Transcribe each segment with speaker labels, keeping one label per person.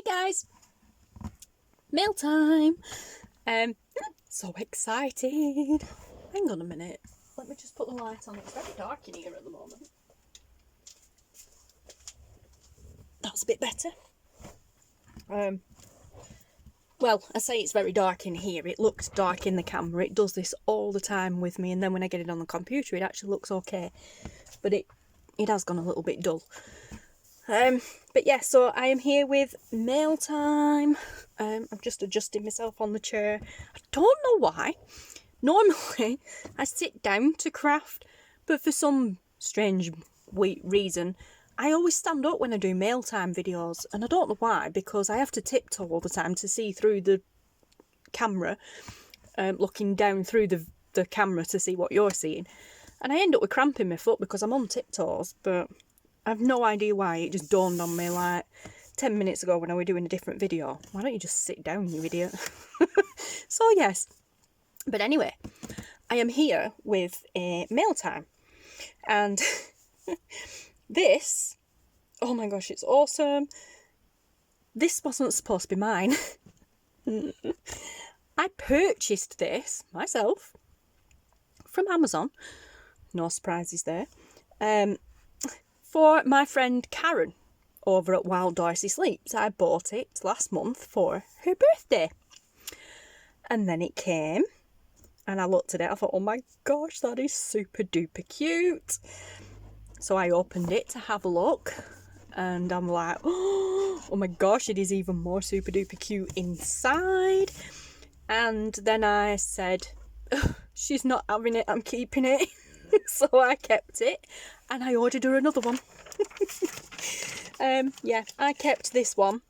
Speaker 1: Hi guys, mail time. So excited. Hang on a minute. Let me just put the light on. It's very dark in here at the moment. That's a bit better. Well, I say it's very dark in here. It looks dark in the camera. It does this all the time with me, and then when I get it on the computer, it actually looks okay. But it has gone a little bit dull. But yeah, so I am here with mail time. I'm just adjusting myself on the chair. I don't know why. Normally, I sit down to craft, but for some strange reason, I always stand up when I do mail time videos, and I don't know why, because I have to tiptoe all the time to see through the camera, looking down through the camera to see what you're seeing, and I end up with cramp in my foot because I'm on tiptoes, but I've no idea why. It just dawned on me like 10 minutes ago when I was doing a different video. Why don't you just sit down, you idiot? So yes, but anyway, I am here with a mail time, and this, oh my gosh, it's awesome. This wasn't supposed to be mine. I purchased this myself from Amazon. No surprises there. For my friend Karen over at While Darcey Sleeps. I bought it last month for her birthday. And then it came, and I looked at it. I thought, oh my gosh, that is super duper cute. So I opened it to have a look, and I'm like, oh my gosh, it is even more super duper cute inside. And then I said, she's not having it, I'm keeping it. So I kept it, and I ordered her another one. Yeah, I kept this one,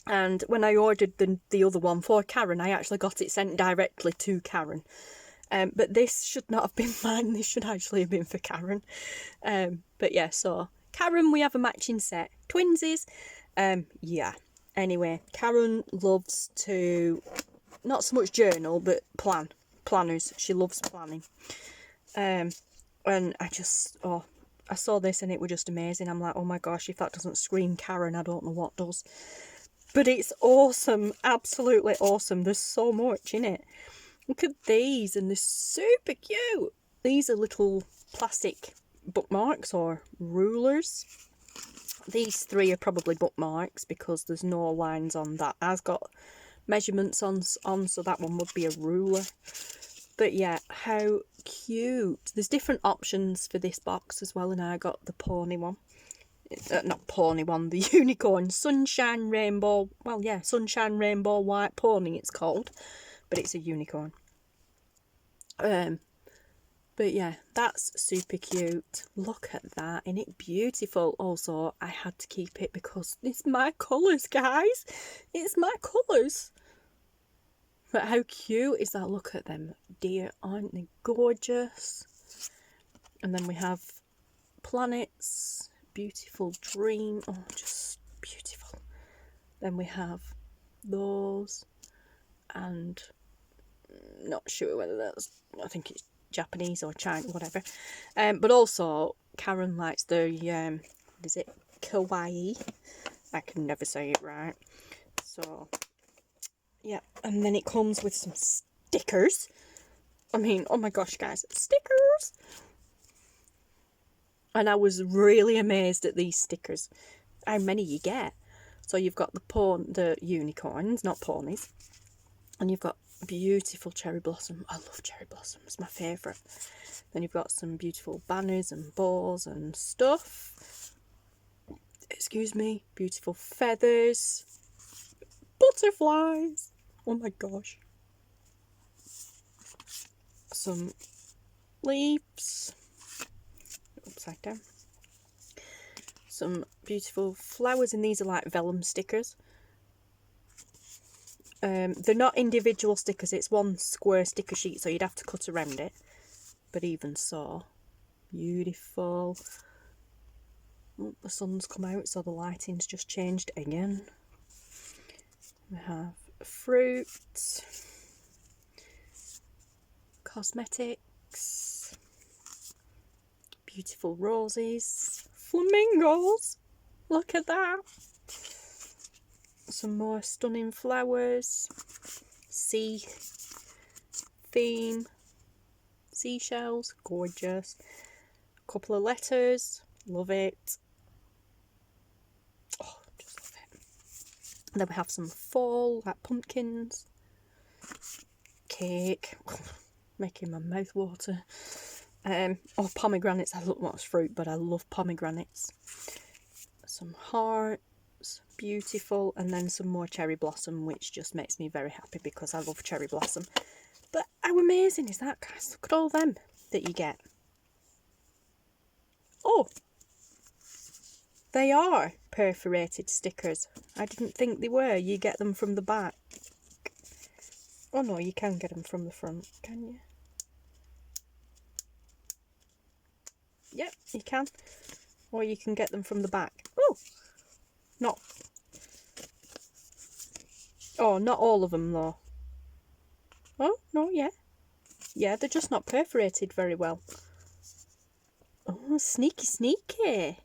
Speaker 1: and when I ordered the other one for Karen, I actually got it sent directly to Karen. But this should not have been mine. This should actually have been for Karen. But yeah, so Karen, we have a matching set. Twinsies. Yeah. Anyway, Karen loves to, not so much journal, but planners. She loves planning. And I just, I saw this and it was just amazing. I'm like, oh my gosh, if that doesn't scream Karen, I don't know what does. But it's awesome, absolutely awesome. There's so much in it. Look at these, and they're super cute. These are little plastic bookmarks or rulers. These three are probably bookmarks because there's no lines on that. I've got measurements on, so that one would be a ruler. But yeah, how cute. There's different options for this box as well, and I got the pony one. Not pony one, the unicorn. Sunshine Rainbow, well yeah, Sunshine Rainbow White Pony it's called. But it's a unicorn. But yeah, that's super cute. Look at that, isn't it beautiful? Also, I had to keep it because it's my colours, guys. It's my colours. But how cute is that? Look at them, dear. Aren't they gorgeous? And then we have planets. Beautiful dream. Oh, just beautiful. Then we have those. And not sure whether that's, I think it's Japanese or China, whatever. But also, Karen likes the, what is it? Kawaii. I can never say it right. So, yeah, and then it comes with some stickers. I mean, oh my gosh, guys, stickers! And I was really amazed at these stickers. How many you get. So you've got the unicorns, not ponies. And you've got beautiful cherry blossom. I love cherry blossom, it's my favourite. Then you've got some beautiful banners and bows and stuff. Excuse me, beautiful feathers. Butterflies. Oh my gosh. Some leaves. Upside down. Some beautiful flowers, and these are like vellum stickers. They're not individual stickers, it's one square sticker sheet, so you'd have to cut around it. But even so, beautiful. Oh, the sun's come out, so the lighting's just changed again. We have fruit, cosmetics, beautiful roses, flamingos. Look at that. some more stunning flowers. Sea theme. Seashells, gorgeous. A couple of letters, love it. Oh, just love it. And then we have some fall, like pumpkins. Cake. Making my mouth water. Oh, pomegranates. I love what's fruit, but I love pomegranates. Some hearts, beautiful, and then some more cherry blossom, which just makes me very happy because I love cherry blossom. But how amazing is that, guys? Look at all them that you get. Oh, they are perforated stickers. I didn't think they were. You get them from the back. Oh no, you can get them from the front, can you? Yep, you can. Or you can get them from the back. Oh, not. Oh, not all of them though. Oh, no, yeah. Yeah, they're just not perforated very well. Oh, sneaky, sneaky.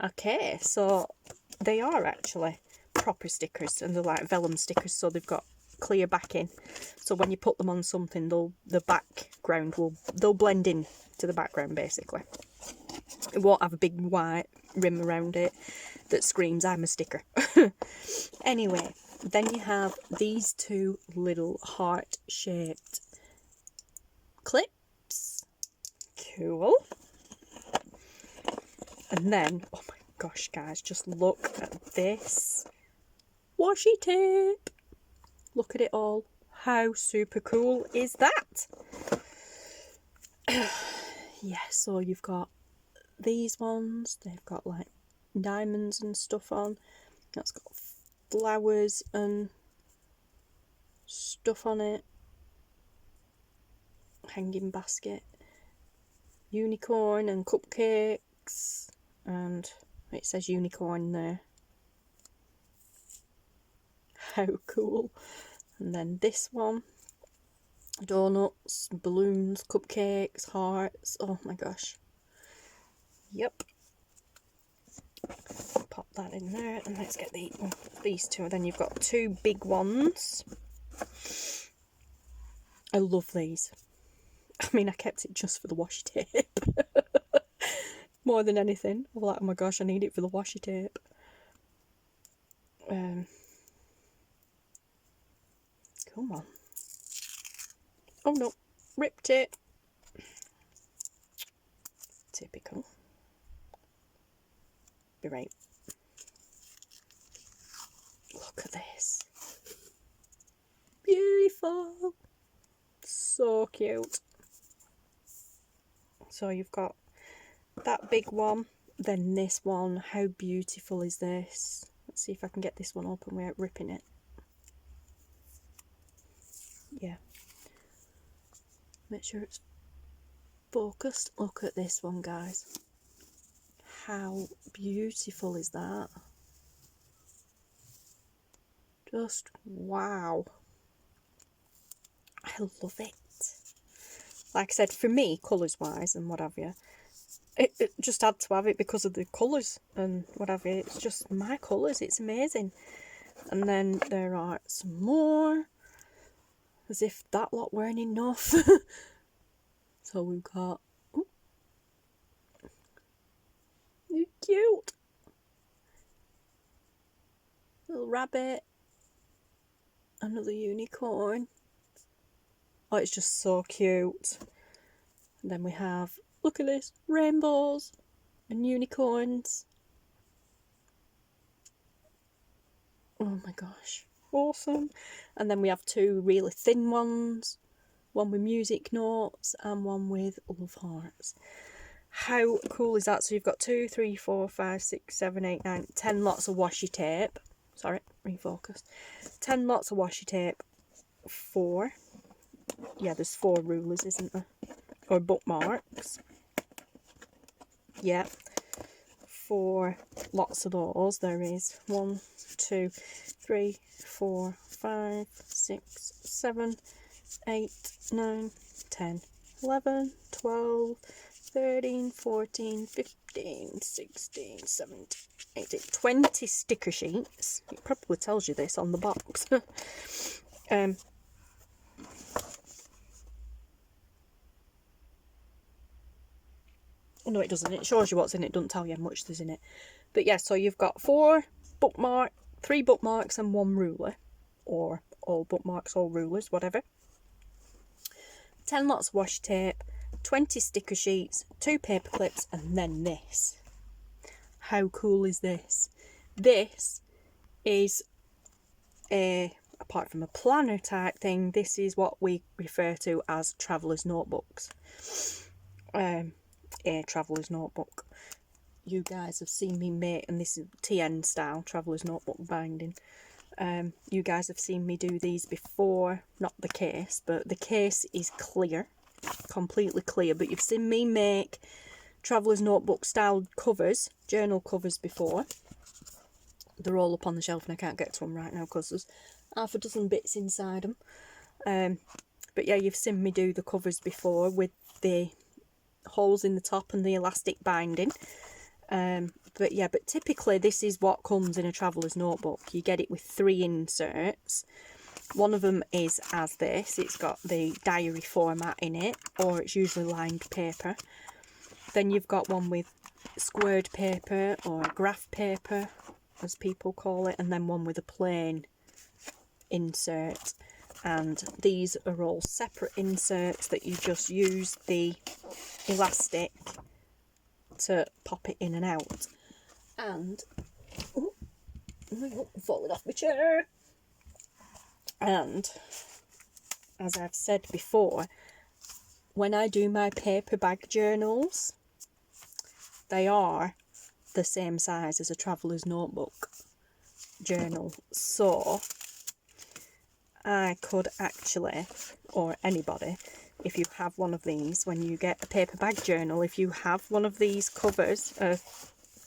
Speaker 1: Okay, so they are actually proper stickers, and they're like vellum stickers, so they've got clear backing. So when you put them on something, the background they'll blend in to the background basically. It won't have a big white rim around it that screams I'm a sticker. Anyway, then you have these two little heart-shaped clips. Cool. And then, oh my gosh, guys, just look at this washi tape. Look at it all. How super cool is that? Yeah, so you've got these ones. They've got like diamonds and stuff on. That's got flowers and stuff on it. Hanging basket. Unicorn and cupcakes. And it says unicorn there. How cool. And then this one. Donuts, balloons, cupcakes, hearts. Oh my gosh. Yep. Pop that in there and let's get these two. And then you've got two big ones. I love these. I mean, I kept it just for the washi tape. More than anything. I'm like, oh my gosh, I need it for the washi tape. Come on. Oh no, ripped it. Typical. Be right. Look at this. Beautiful. So cute. So you've got that big one, then this one. How beautiful is this? Let's see if I can get this one open without ripping it. Yeah. Make sure it's focused. Look at this one, guys. How beautiful is that? Just wow. I love it. Like I said, for me, colours wise and what have you, it just had to have it because of the colours and what have you. It's just my colours. It's amazing. And then there are some more. As if that lot weren't enough. So we've got... Ooh, you're cute. Little rabbit. Another unicorn. Oh, it's just so cute. And then we have, look at this, rainbows and unicorns. Oh my gosh, awesome. And then we have two really thin ones. One with music notes and one with love hearts. How cool is that? So you've got 2, 3, 4, 5, 6, 7, 8, 9, 10 lots of washi tape. Sorry, refocus. 10 lots of washi tape. 4. Yeah, there's 4 rulers, isn't there? Or bookmarks. Yeah. 4 lots of those. There is 1, 2, 3, 4, 5, 6, 7, 8, 9, 10, 11, 12, 13, 14, 15, 15, 16, 17, 18, 20 sticker sheets. It probably tells you this on the box. No, it doesn't. It shows you what's in it. It doesn't tell you how much there's in it. But yeah, so you've got 3 bookmarks and 1 ruler. Or all bookmarks, all rulers, whatever. 10 lots of washi tape, 20 sticker sheets, 2 paper clips, and then this. How cool is this? This is apart from a planner type thing, this is what we refer to as traveller's notebooks. A traveller's notebook. You guys have seen me make, and this is TN style, traveller's notebook binding. You guys have seen me do these before, not the case, but the case is clear, completely clear, but you've seen me make traveller's notebook style covers, journal covers before. They're all up on the shelf and I can't get to them right now because there's half a dozen bits inside them. But yeah, you've seen me do the covers before with the holes in the top and the elastic binding. But typically this is what comes in a traveller's notebook. You get it with 3 inserts. One of them is as this. It's got the diary format in it, or it's usually lined paper. Then you've got one with squared paper or graph paper, as people call it, and then one with a plain insert. And these are all separate inserts that you just use the elastic to pop it in and out. And falling off my chair. And as I've said before, when I do my paper bag journals, they are the same size as a traveller's notebook journal. So I could actually, or anybody, if you have one of these, when you get a paper bag journal, if you have one of these covers, a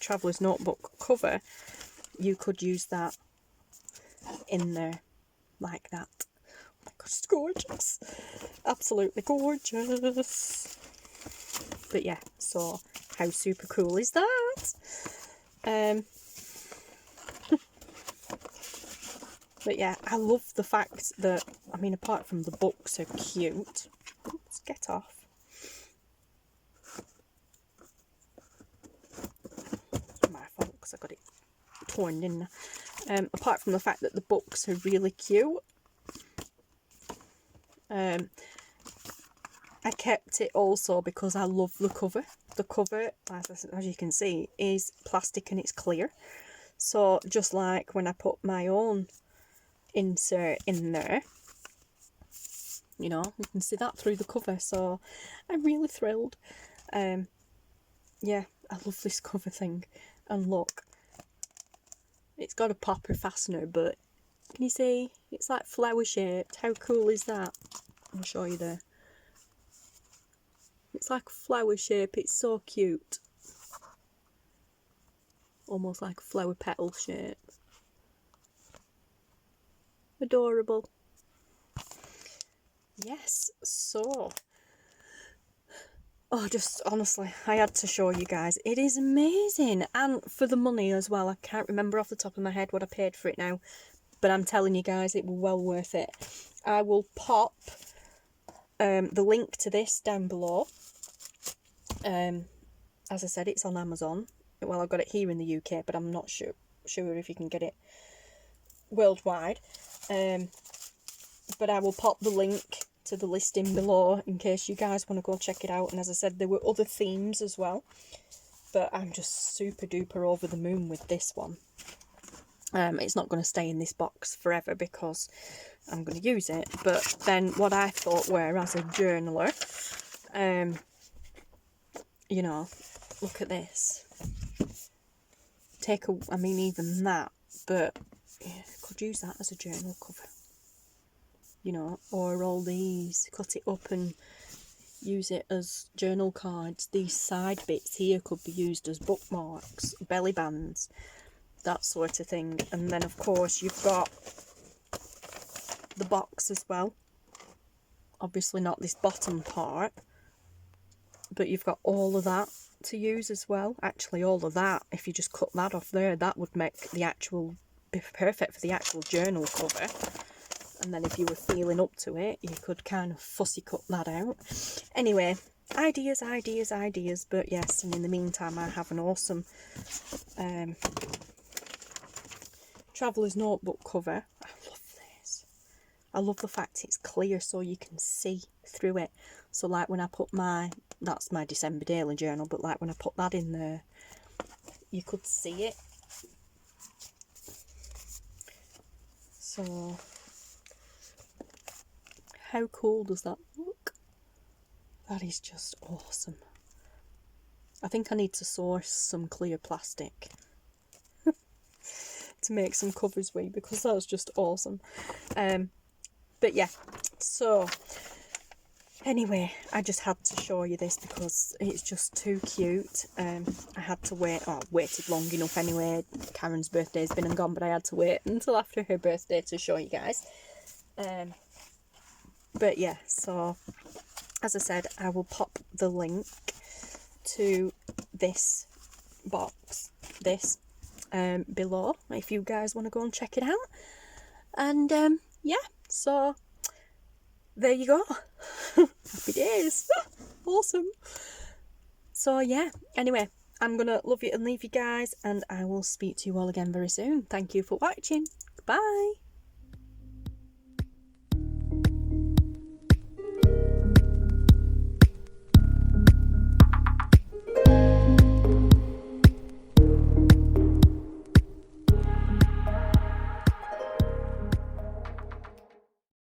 Speaker 1: traveller's notebook cover, you could use that in there like that. Oh my gosh, it's gorgeous. Absolutely gorgeous. But yeah, so how super cool is that? But yeah, I love the fact that, I mean, apart from the books are cute. Oops, get off. My fault, because I got it torn, didn't I? Apart from the fact that the books are really cute. I kept it also because I love the cover. The cover, as you can see, is plastic and it's clear. So just like when I put my own insert in there, you know, you can see that through the cover. So I'm really thrilled. Yeah, I love this cover thing. And look, it's got a popper fastener, but can you see? It's like flower shaped. How cool is that? I'll show you there. It's like a flower shape. It's so cute. Almost like a flower petal shape. Adorable. Yes, so. Oh, just honestly, I had to show you guys. It is amazing. And for the money as well. I can't remember off the top of my head what I paid for it now. But I'm telling you guys, it was well worth it. I will pop the link to this down below. As I said, it's on Amazon. Well, I've got it here in the UK, but I'm not sure if you can get it worldwide. But I will pop the link to the listing below in case you guys want to go check it out. And as I said, there were other themes as well. But I'm just super duper over the moon with this one. It's not going to stay in this box forever because I'm going to use it. But then what I thought were, as a journaler, you know, look at this. I mean, even that, but yeah, could use that as a journal cover. You know, or all these, cut it up and use it as journal cards. These side bits here could be used as bookmarks, belly bands, that sort of thing. And then of course you've got the box as well. Obviously not this bottom part, but you've got all of that to use as well. Actually, all of that, if you just cut that off there, that would make the actual, be perfect for the actual journal cover. And then if you were feeling up to it, you could kind of fussy cut that out. Anyway, ideas, but yes, and in the meantime I have an awesome Traveller's Notebook cover. I love this. I love the fact it's clear so you can see through it. So like when I put that's my December daily journal, but like when I put that in there, you could see it. So how cool does that look? That is just awesome. I think I need to source some clear plastic to make some covers with, because that's just awesome. But yeah, so anyway, I just had to show you this because it's just too cute. I had to waited long enough anyway. Karen's birthday's been and gone, but I had to wait until after her birthday to show you guys. But yeah, so as I said, I will pop the link to this box, below, if you guys want to go and check it out. And yeah, so there you go. Happy days. Awesome. So yeah, anyway, I'm gonna love you and leave you guys, and I will speak to you all again very soon. Thank you for watching. Bye.